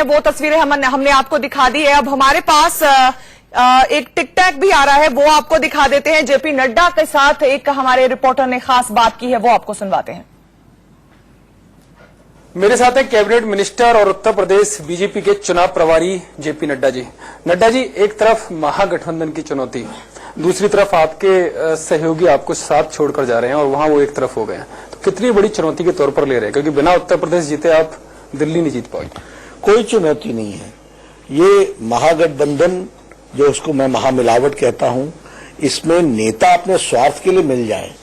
हैं वो तस्वीरें हमने आपको दिखा दी है। अब हमारे पास एक टिक टैक भी आ रहा है, वो आपको दिखा देते हैं। जेपी नड्डा के साथ एक हमारे रिपोर्टर ने खास बात की है, वो आपको सुनवाते हैं। मेरे साथ है कैबिनेट मिनिस्टर और उत्तर प्रदेश बीजेपी के चुनाव प्रभारी जेपी नड्डा जी। नड्डा जी, एक तरफ महागठबंधन की चुनौती, दूसरी तरफ आपके सहयोगी आपको साथ छोड़कर जा रहे हैं और वहां वो एक तरफ हो गए हैं, तो कितनी बड़ी चुनौती के तौर पर ले रहे हैं? क्योंकि बिना उत्तर प्रदेश जीते आप दिल्ली नहीं जीत पाएंगे। कोई चुनौती नहीं है। ये महागठबंधन, जो उसको मैं महामिलावट कहता हूं, इसमें नेता अपने स्वार्थ के लिए मिल जाए,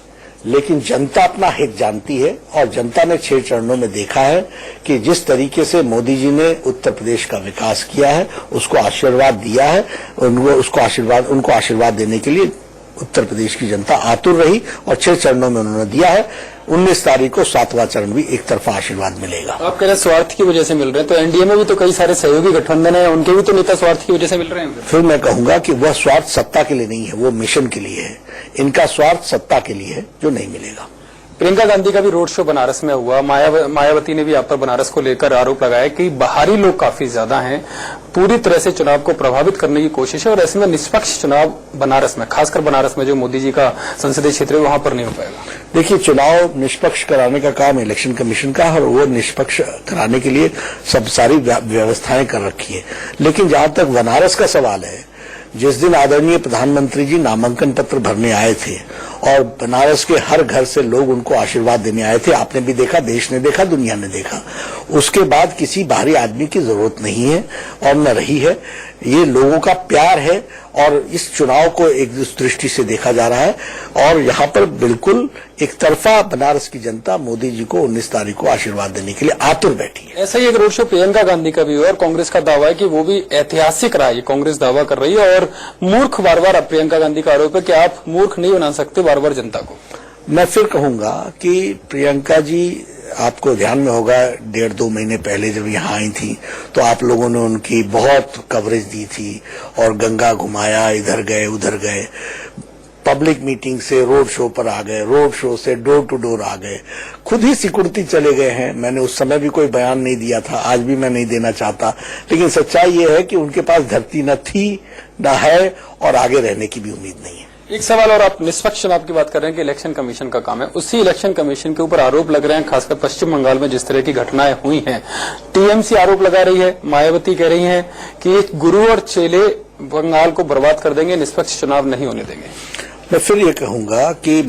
लेकिन जनता अपना हित जानती है। और जनता ने 6 चरणों में देखा है कि जिस तरीके से मोदी जी ने उत्तर प्रदेश का विकास किया है, उसको आशीर्वाद दिया है, उनको आशीर्वाद देने के लिए उत्तर प्रदेश की जनता आतुर रही और 6 चरणों में उन्होंने दिया है। 19 तारीख को 7वां चरण भी एक तरफा आशीर्वाद मिलेगा। आप कह रहे हैं स्वार्थ की वजह से मिल रहे हैं, तो एनडीए में भी तो कई सारे सहयोगी गठबंधन है, उनके भी तो नेता स्वार्थ की वजह से मिल रहे हैं। फिर मैं कहूंगा कि वह स्वार्थ सत्ता के लिए नहीं है, वो मिशन के लिए है। इनका स्वार्थ सत्ता के लिए है, जो नहीं मिलेगा। प्रियंका गांधी का भी रोड शो बनारस में हुआ। मायावती ने भी आप पर बनारस को लेकर आरोप लगाया कि बाहरी लोग काफी ज्यादा हैं, पूरी तरह से चुनाव को प्रभावित करने की कोशिश है और ऐसे में निष्पक्ष चुनाव बनारस में, खासकर बनारस में जो मोदी जी का संसदीय क्षेत्र है, वहां पर नहीं हो पाएगा। देखिए, चुनाव निष्पक्ष कराने का काम इलेक्शन कमीशन का है और वो निष्पक्ष कराने के लिए सब सारी व्यवस्थाएं कर रखी है। लेकिन जहां तक बनारस का सवाल है, जिस दिन आदरणीय प्रधानमंत्री जी नामांकन पत्र भरने आए थे और बनारस के हर घर से लोग उनको आशीर्वाद देने आए थे, आपने भी देखा, देश ने देखा, दुनिया ने देखा, उसके बाद किसी बाहरी आदमी की जरूरत नहीं है और न रही है। ये लोगों का प्यार है और इस चुनाव को एक दृष्टि से देखा जा रहा है और यहाँ पर बिल्कुल एक तरफा बनारस की जनता मोदी जी को 19 तारीख को आशीर्वाद देने के लिए आतुर बैठी है। ऐसा ही एक रोड शो प्रियंका गांधी का भी हुआ और कांग्रेस का दावा है कि वो भी ऐतिहासिक रहा, ये कांग्रेस दावा कर रही है। और मूर्ख बार बार प्रियंका गांधी का आरोप है कि आप मूर्ख नहीं बना सकते बार बार जनता को। मैं फिर कहूंगा कि प्रियंका जी, आपको ध्यान में होगा 1.5-2 महीने पहले जब यहाँ आई थी तो आप लोगों ने उनकी बहुत कवरेज दी थी और गंगा घुमाया, इधर गए उधर गए, पब्लिक मीटिंग से रोड शो पर आ गए, रोड शो से डोर टू डोर आ गए, खुद ही सिकुड़ती चले गए हैं। मैंने उस समय भी कोई बयान नहीं दिया था, आज भी मैं नहीं देना चाहता, लेकिन सच्चाई ये है कि उनके पास धरती न थी, न है और आगे रहने की भी उम्मीद नहीं है। एक सवाल और, आप निष्पक्ष चुनाव की बात कर रहे हैं कि इलेक्शन कमीशन का काम है, उसी इलेक्शन कमीशन के ऊपर आरोप लग रहे हैं, खासकर पश्चिम बंगाल में जिस तरह की घटनाएं हुई हैं। टीएमसी आरोप लगा रही है, मायावती कह रही हैं कि गुरु और चेले बंगाल को बर्बाद कर देंगे, निष्पक्ष चुनाव नहीं होने देंगे। मैं फिर ये कहूंगा कि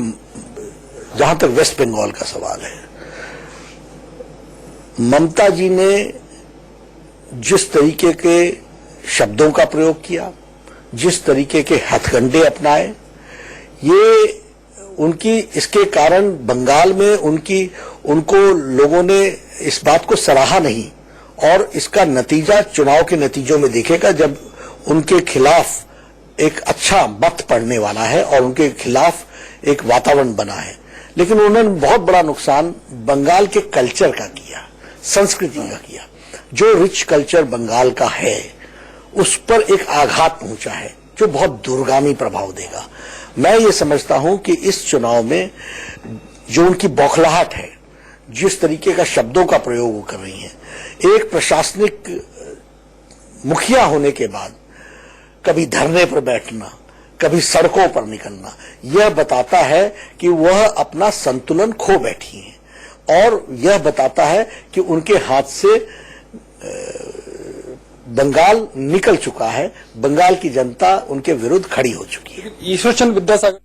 जहां तक वेस्ट बंगाल का सवाल है, ममता जी ने जिस तरीके के शब्दों का प्रयोग किया, जिस तरीके के हथकंडे अपनाए, ये उनकी, इसके कारण बंगाल में उनको लोगों ने इस बात को सराहा नहीं और इसका नतीजा चुनाव के नतीजों में दिखेगा जब उनके खिलाफ एक अच्छा मत पड़ने वाला है और उनके खिलाफ एक वातावरण बना है। लेकिन उन्होंने बहुत बड़ा नुकसान बंगाल के कल्चर का किया, संस्कृति का किया। जो रिच कल्चर बंगाल का है उस पर एक आघात पहुंचा है जो बहुत दूरगामी प्रभाव देगा। मैं ये समझता हूं कि इस चुनाव में जो उनकी बौखलाहट है, जिस तरीके का शब्दों का प्रयोग वो कर रही हैं, एक प्रशासनिक मुखिया होने के बाद कभी धरने पर बैठना, कभी सड़कों पर निकलना, यह बताता है कि वह अपना संतुलन खो बैठी हैं और यह बताता है कि उनके हाथ से बंगाल निकल चुका है, बंगाल की जनता उनके विरुद्ध खड़ी हो चुकी है। ईश्वर चंद्र विद्यासागर